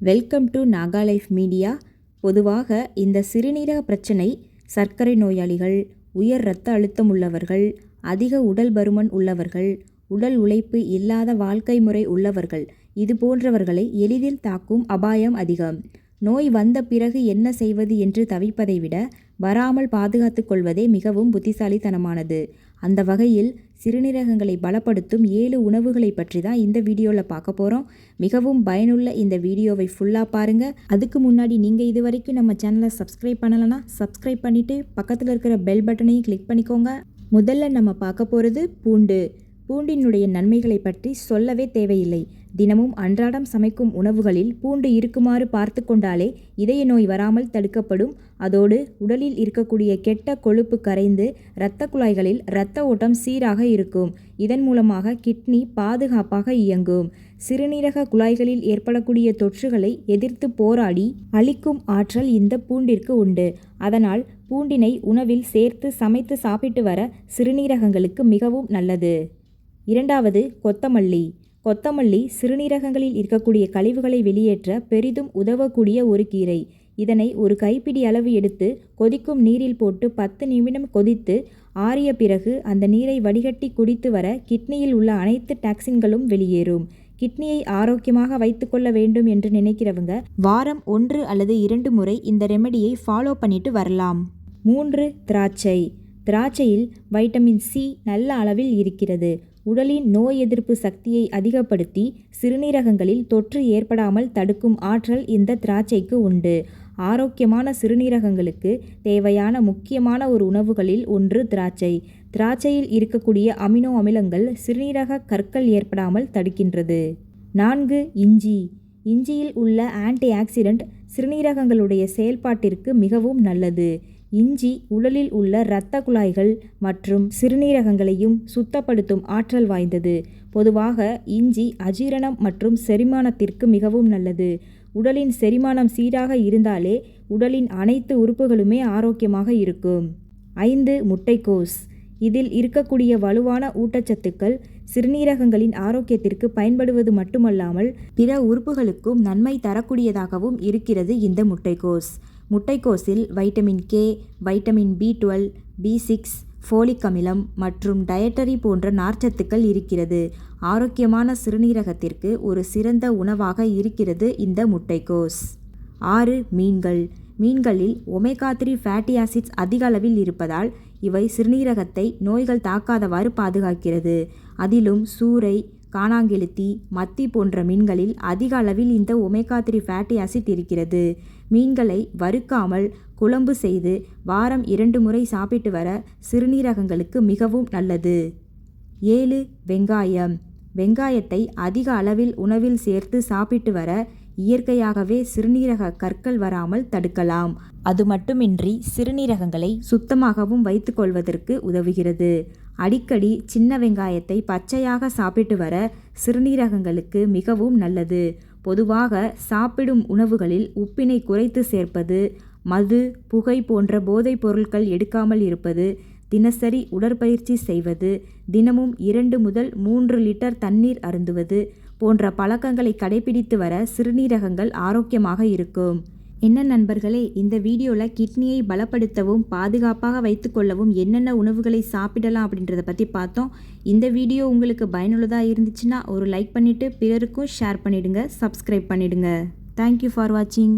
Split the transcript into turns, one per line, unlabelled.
Welcome to Naga life media. பொதுவாக இந்த சிறுநீரக பிரச்சனை சர்க்கரை நோயாளிகள், உயர் இரத்த அழுத்தம் உள்ளவர்கள், அதிக உடல் பருமன் உள்ளவர்கள், உடல் உழைப்பு இல்லாத வாழ்க்கை முறை உள்ளவர்கள் இது போன்றவர்களை எளிதில் தாக்கும் அபாயம் அதிகம். நோய் வந்த பிறகு என்ன செய்வது என்று தவிப்பதை விட வராமல் பாதுகாத்து கொள்வதே மிகவும் புத்திசாலித்தனமானது. அந்த வகையில் சிறுநீரகங்களை பலப்படுத்தும் 7 உணவுகளை பற்றி தான் இந்த வீடியோவில் பார்க்க போகிறோம். மிகவும் பயனுள்ள இந்த வீடியோவை ஃபுல்லாக பாருங்கள். அதுக்கு முன்னாடி நீங்கள் இது வரைக்கும் நம்ம சேனலை சப்ஸ்கிரைப் பண்ணலைன்னா சப்ஸ்கிரைப் பண்ணிவிட்டு பக்கத்தில் இருக்கிற பெல் பட்டனையும் கிளிக் பண்ணிக்கோங்க. முதல்ல நம்ம பார்க்க போகிறது பூண்டு. பூண்டினுடைய நன்மைகளை பற்றி சொல்லவே தேவையில்லை. தினமும் அன்றாடம் சமைக்கும் உணவுகளில் பூண்டு இருக்குமாறு பார்த்து கொண்டாலே இதய நோய் வராமல் தடுக்கப்படும். அதோடு உடலில் இருக்கக்கூடிய கெட்ட கொழுப்பு கரைந்து இரத்த குழாய்களில் இரத்த ஓட்டம் சீராக இருக்கும். இதன் மூலமாக கிட்னி பாதுகாப்பாக இயங்கும். சிறுநீரக குழாய்களில் ஏற்படக்கூடிய தொற்றுகளை எதிர்த்து போராடி அழிக்கும் ஆற்றல் இந்த பூண்டிற்கு உண்டு. அதனால் பூண்டினை உணவில் சேர்த்து சமைத்து சாப்பிட்டு வர சிறுநீரகங்களுக்கு மிகவும் நல்லது. இரண்டாவது, கொத்தமல்லி. கொத்தமல்லி சிறுநீரகங்களில் இருக்கக்கூடிய கழிவுகளை வெளியேற்ற பெரிதும் உதவக்கூடிய ஒரு கீரை. இதனை ஒரு கைப்பிடி அளவு எடுத்து கொதிக்கும் நீரில் போட்டு 10 நிமிடம் கொதித்து ஆறிய பிறகு அந்த நீரை வடிகட்டி குடித்து வர கிட்னியில் உள்ள அனைத்து டாக்சின்களும் வெளியேறும். கிட்னியை ஆரோக்கியமாக வைத்துக்கொள்ள வேண்டும் என்று நினைக்கிறவங்க வாரம் 1 அல்லது 2 முறை இந்த ரெமெடியை ஃபாலோ பண்ணிட்டு வரலாம். 3, திராட்சை. திராட்சையில் வைட்டமின் சி நல்ல அளவில் இருக்கிறது. உடலின் நோய் எதிர்ப்பு சக்தியை அதிகப்படுத்தி சிறுநீரகங்களில் தொற்று ஏற்படாமல் தடுக்கும் ஆற்றல் இந்த திராட்சைக்கு உண்டு. ஆரோக்கியமான சிறுநீரகங்களுக்கு தேவையான முக்கியமான ஒரு உணவுகளில் ஒன்று திராட்சை. திராட்சையில் இருக்கக்கூடிய அமினோ அமிலங்கள் சிறுநீரக கற்கள் ஏற்படாமல் தடுக்கின்றது. 4, இஞ்சி. இஞ்சியில் உள்ள ஆன்டி ஆக்சிடென்ட் சிறுநீரகங்களுடைய செயல்பாட்டிற்கு மிகவும் நல்லது. இஞ்சி உடலில் உள்ள இரத்த குழாய்கள் மற்றும் சிறுநீரகங்களையும் சுத்தப்படுத்தும் ஆற்றல் வாய்ந்தது. பொதுவாக இஞ்சி அஜீரணம் மற்றும் செரிமானத்திற்கு மிகவும் நல்லது. உடலின் செரிமானம் சீராக இருந்தாலே உடலின் அனைத்து உறுப்புகளுமே ஆரோக்கியமாக இருக்கும். 5, முட்டைக்கோஸ். இதில் இருக்கக்கூடிய வலுவான ஊட்டச்சத்துக்கள் சிறுநீரகங்களின் ஆரோக்கியத்திற்கு பயன்படுவது மட்டுமல்லாமல் பிற உறுப்புகளுக்கும் நன்மை தரக்கூடியதாகவும் இருக்கிறது இந்த முட்டைக்கோஸ். முட்டைக்கோஸில் vitamin K, vitamin B12, B6, folic அமிலம் மற்றும் டயட்டரி போன்ற நார்ச்சத்துக்கள் இருக்கிறது. ஆரோக்கியமான சிறுநீரகத்திற்கு ஒரு சிறந்த உணவாக இருக்கிறது இந்த முட்டைக்கோஸ். 6, மீன்கள். மீன்களில் ஒமேகா 3 ஃபேட்டி ஆசிட்ஸ் அதிக அளவில் இருப்பதால் இவை சிறுநீரகத்தை நோய்கள் தாக்காதவாறு பாதுகாக்கிறது. அதிலும் சூரை, காணாங்கெளுத்தி, மத்தி போன்ற மீன்களில் அதிக அளவில் இந்த ஒமேகா 3 ஃபேட்டி ஆசிட் இருக்கிறது. மீன்களை வறுக்காமல் குழம்பு செய்து வாரம் 2 முறை சாப்பிட்டு வர சிறுநீரகங்களுக்கு மிகவும் நல்லது. 7, வெங்காயம். வெங்காயத்தை அதிக அளவில் உணவில் சேர்த்து சாப்பிட்டு வர இயற்கையாகவே சிறுநீரக கற்கள் வராமல் தடுக்கலாம். அது மட்டுமின்றி சிறுநீரகங்களை சுத்தமாகவும் வைத்துக்கொள்வதற்கு உதவுகிறது. அடிக்கடி சின்ன வெங்காயத்தை பச்சையாக சாப்பிட்டு வர சிறுநீரகங்களுக்கு மிகவும் நல்லது. பொதுவாக சாப்பிடும் உணவுகளில் உப்பினை குறைத்து சேர்ப்பது, மது, புகை போன்ற போதைப் பொருட்கள் எடுக்காமல் இருப்பது, தினசரி உடற்பயிற்சி செய்வது, தினமும் 2 முதல் 3 லிட்டர் தண்ணீர் அருந்துவது போன்ற பழக்கங்களை கடைபிடித்து வர சிறுநீரகங்கள் ஆரோக்கியமாக இருக்கும். என்ன நண்பர்களே, இந்த வீடியோவில் கிட்னியை பலப்படுத்தவும் பாதுகாப்பாக வைத்துக்கொள்ளவும் என்னென்ன உணவுகளை சாப்பிடலாம் அப்படின்றத பற்றி பார்த்தோம். இந்த வீடியோ உங்களுக்கு பயனுள்ளதாக இருந்துச்சுன்னா ஒரு லைக் பண்ணிவிட்டு பிறருக்கும் ஷேர் பண்ணிவிடுங்க, சப்ஸ்கிரைப் பண்ணிவிடுங்க. தேங்க்யூ ஃபார் வாட்சிங்.